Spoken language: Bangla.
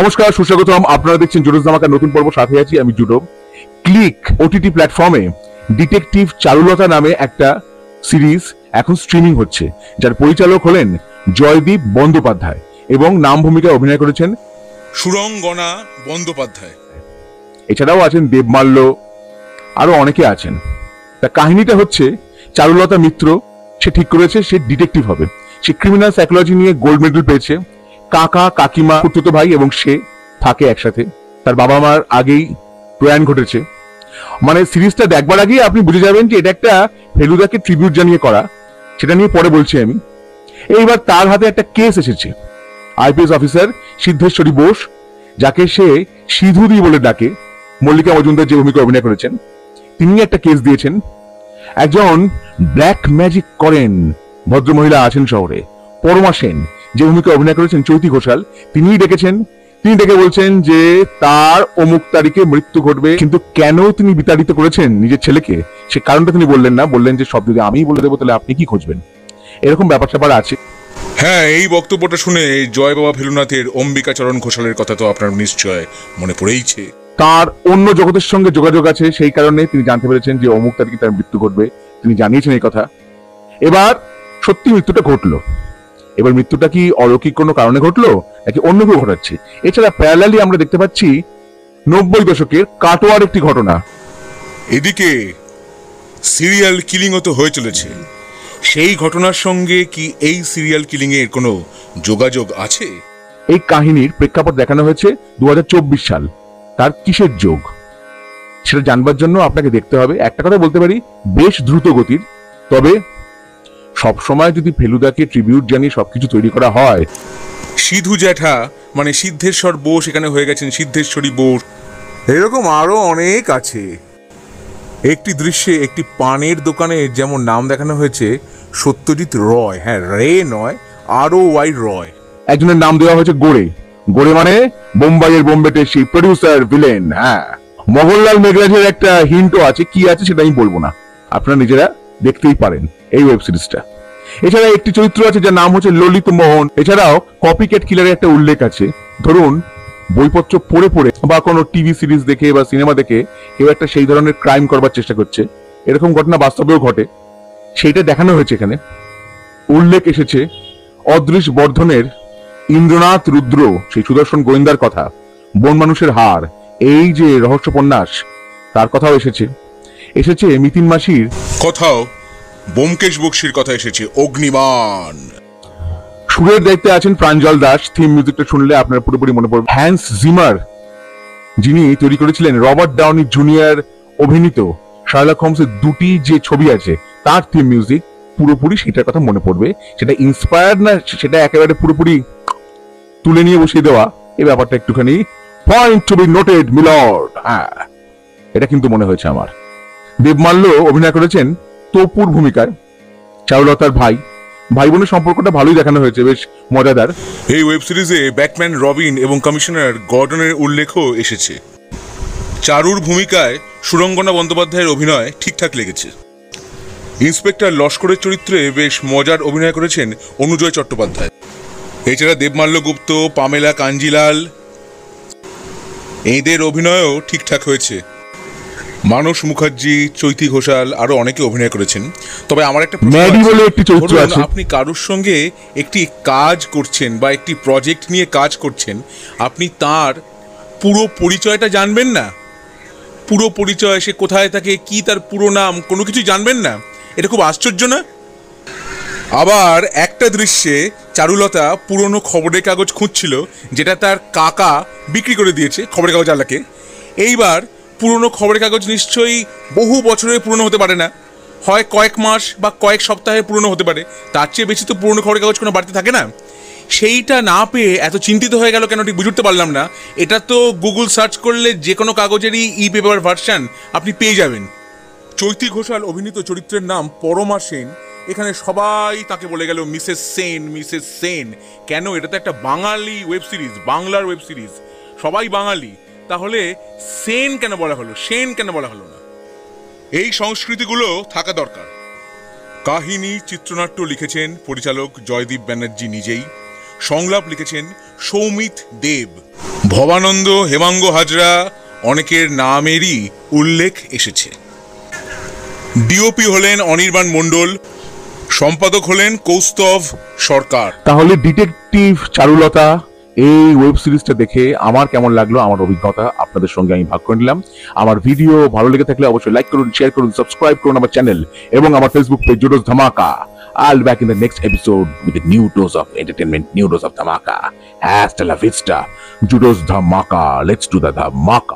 নমস্কার, সুস্বাগতম। আপনারা দেখছেন জোরস ধামাকার নতুন পর্ব, সাথে আছি আমি জুডো। ক্লিক ওটিটি প্ল্যাটফর্মে ডিটেকটিভ চারুলতা নামে একটা সিরিজ এখন স্ট্রিমিং হচ্ছে, যার পরিচালক হলেন জয়দীপ বন্দ্যোপাধ্যায় এবং নাম ভূমিকায় অভিনয় করেছেন সুরঙ্গনা বন্দ্যোপাধ্যায়। এছাড়াও আছেন দেবমাল্য, আরো অনেকে আছেন। তা কাহিনীটা হচ্ছে, চারুলতা মিত্র সে ঠিক করেছে সে ডিটেকটিভ হবে। সে ক্রিমিনাল সাইকোলজি নিয়ে গোল্ড মেডেল পেয়েছে। কাকা কাকিমা খুড়তুতো ভাই এবং সে থাকে একসাথে। তার বাবা মার আগেই প্রয়াণ ঘটেছে। মানে সিরিজটা দেখবার আগেই আপনি বুঝে যাবেন যে এটা একটা ফেলুদাকে ট্রিবিউট জানিয়ে করা। সেটা নিয়ে পরে বলছি আমি। এইবার তার হাতে একটা কেস এসেছে। আইপিএস অফিসার সিদ্ধেশ্বরী বোস, যাকে সে সিধুদি বলে ডাকে, মল্লিকা মজুমদার যে ভূমিকা অভিনয় করেছেন, তিনি একটা কেস দিয়েছেন। একজন ব্ল্যাক ম্যাজিক করেন ভদ্রমহিলা আছেন শহরে, পরমা সেন, যে ভূমিকা অভিনয় করেছেন চৈতি ঘোষাল, তিনিই ডেকেছেন। তিনি ডেকে বলছেন যে তার অমুক তারিখে মৃত্যু ঘটবে, কিন্তু কেন তিনি বিতাড়িত করেছেন নিজের ছেলেকে সে কারণটা তিনি বললেন না। বললেন যে সব যদি আমিই বলে দেবো তাহলে আপনি কি খুঁজবেন। এরকম ব্যাপার স্যাপার আছে। হ্যাঁ, এই বক্তব্যটা শুনে জয় বাবা ফেলুনাথের অম্বিকাচরণ ঘোষালের কথা তো আপনার নিশ্চয় মনে পড়েইছে। তার অন্য জগতের সঙ্গে যোগাযোগ আছে, সেই কারণে তিনি জানতে পেরেছেন যে অমুক তারিখে তার মৃত্যু ঘটবে। তিনি জানিয়েছেন এই কথা। এবার সত্যি মৃত্যুটা ঘটলো। এবার মৃত্যুটা কি অলৌকিক কোনো কারণে ঘটলো নাকি অন্য কেউ ঘটাচ্ছে? এছাড়া প্যারালালি আমরা দেখতে পাচ্ছি 90 দশকের কাটোয়ার একটি ঘটনা। এদিকে সিরিয়াল কিলিংও তো হয়ে চলেছে। সেই ঘটনার সঙ্গে কি এই সিরিয়াল কিলিং এর কোনো যোগাযোগ আছে? এই কাহিনীর প্রেক্ষাপট দেখানো হয়েছে 2024 সাল। তার কিসের যোগ সেটা জানবার জন্য আপনাকে দেখতে হবে। একটা কথা বলতে পারি, বেশ দ্রুত গতির। তবে সবসময় যদি ফেলুদাকে ট্রিবিউট জানিয়ে সবকিছু তৈরি করা হয়, সিধু জ্যাঠা মানে সিদ্ধেশ্বর বোস এখানে হয়ে গেছেন সিদ্ধেশ্বরী বোস, এরকম আরো অনেক আছে। একটি দৃশ্যে একটি পানের দোকানের যেমন নাম দেখানো হয়েছে সত্যজিৎ রয়, হ্যাঁ রে নয়, ROY রয়। একজনের নাম দেওয়া হয়েছে গোড়ে। গোড়ে মানে বোম্বাইয়ের বোম্বেটে সেই প্রডিউসার ভিলেন। হ্যাঁ, মোহনলাল মেঘরাজের একটা হিন্টও আছে, কি আছে সেটা আমি বলবো না, আপনারা নিজেরা দেখতেই পারেন এই ওয়েব সিরিজটা। এছাড়া একটি চরিত্র আছে যার নাম হচ্ছে ললিত মোহন। এছাড়াও কপিক্যাট কিলারের একটা উল্লেখ আছে। ধরুন, বইপত্র পড়ে পড়ে বা কোনো টিভি সিরিজ দেখে বা সিনেমা দেখে কেউ একটা সেই ধরনের ক্রাইম করবার চেষ্টা করছে, এরকম ঘটনা বাস্তবেও ঘটে, সেইটা দেখানো হয়েছে এখানে। উল্লেখ এসেছে অদৃশ বর্ধনের ইন্দ্রনাথ রুদ্র, সেই সুদর্শন গোয়েন্দার কথা, বন মানুষের হার, এই যে রহস্যোপন্যাস, তার কথাও এসেছে। এসেছে মিতিন মাসির কোথাও ব্যোমকেশ বক্সির কথা এসেছে, অগ্নিবাণ। সুরের দায়িত্বে আছেন প্রাঞ্জল দাস। থিম মিউজিকটা শুনলে আপনার পুরোপুরি মনে পড়বে হ্যান্স জিমার, যিনি তৈরি করেছিলেন রবার্ট ডাউনি জুনিয়র অভিনীত শার্লক হোমসের দুটি যে ছবি আছে, তার থিম মিউজিক পুরোপুরি সেটার কথা মনে পড়বে। সেটা ইন্সপায়ার্ড না, সেটা একেবারে পুরোপুরি তুলে নিয়ে বসিয়ে দেওয়া, এই ব্যাপারটা একটুখানি point to be noted milord. হ্যাঁ, এটা কিন্তু মনে হয়েছে আমার। দেবমাল্য অভিনয় করেছেন তপুর ভূমিকায়, চারুলতার ভাই। ভাই বোনের সম্পর্কটা ভালোই দেখানো হয়েছে, বেশ মজাদার। এই ওয়েব সিরিজে ব্যাটম্যান রবিন এবং কমিশনার গর্ডনের উল্লেখও এসেছে। চারুর ভূমিকায় সুরঙ্গনা বন্দ্যোপাধ্যায়ের অভিনয় ঠিকঠাক লেগেছে। ইন্সপেক্টর লস্করের চরিত্রে বেশ মজার অভিনয় করেছেন অনুজয় চট্টোপাধ্যায়। এছাড়া দেবমাল্য গুপ্ত, পামেলা কাঞ্জিলাল, এদের অভিনয়ও ঠিকঠাক হয়েছে। মানস মুখার্জি, চৈতি ঘোষাল, আরো অনেকে অভিনয় করেছেন। তবে আমার একটা প্রশ্ন আছে, আপনি কারোর সঙ্গে একটি কাজ করছেন বা একটি প্রজেক্ট নিয়ে কাজ করছেন, আপনি তার পুরো পরিচয়টা জানবেন না? পুরো পরিচয়, সে কোথায় থাকে, কি তার পুরো নাম, কোনো কিছু জানবেন না? এটা খুব আশ্চর্য না? আবার একটা দৃশ্যে চারুলতা পুরনো খবরের কাগজ খুঁজছিল, যেটা তার কাকা বিক্রি করে দিয়েছে খবরের কাগজ আলাকে। এইবার পুরনো খবরের কাগজ নিশ্চয়ই বহু বছরের পুরনো হতে পারে না, হয় কয়েক মাস বা কয়েক সপ্তাহে পুরনো হতে পারে, তার চেয়ে বেশি তো পুরনো খবরের কাগজ কোনো বাড়িতে থাকে না। সেইটা না পেয়ে এত চিন্তিত হয়ে গেল কেন ঠিক বুঝতে পারলাম না। এটা তো গুগল সার্চ করলে যে কোনো কাগজেরই ই পেপার ভার্সন আপনি পেয়ে যাবেন। চৈতি ঘোষাল অভিনীত চরিত্রের নাম পরমা সেন। এখানে সবাই তাকে বলে গেল মিসেস সেন, মিসেস সেন। কেন? এটা তো একটা বাঙালি ওয়েব সিরিজ, বাংলার ওয়েব সিরিজ, সবাই বাঙালি, তাহলে সেন কেন বলা হলো, সেন কেন বলা হলো না? এই সংস্কৃতিগুলো থাকা দরকার। কাহিনী চিত্রনাট্য লিখেছেন পরিচালক জয়দীপ ব্যানার্জি নিজেই। সংলাপ লিখেছেন সৌমিত দেব। ভবানন্দ, হেমাঙ্গ হাজরা অনেকের নামেরই উল্লেখ এসেছে। ডিওপি হলেন অনির্বাণ মণ্ডল, সম্পাদক হলেন কৌস্তভ সরকার। তাহলে ডিটেকটিভ চারুলতা এই ওয়েব সিরিজটা দেখে আমার কেমন লাগলো, আমার অভিজ্ঞতা আপনাদের সঙ্গে আমি ভাগ করে নিলাম। আমার ভিডিও ভালো লেগে থাকলে অবশ্যই লাইক করুন, শেয়ার করুন, সাবস্ক্রাইব করুন আমার চ্যানেল এবং আমার ফেসবুক পেজ জুডোস ধামাকা। I'll be back in the next episode with a new dose of entertainment, new dose of dhamaka. Hasta la vista, Judos Dhamaka. Let's do the dhamaka.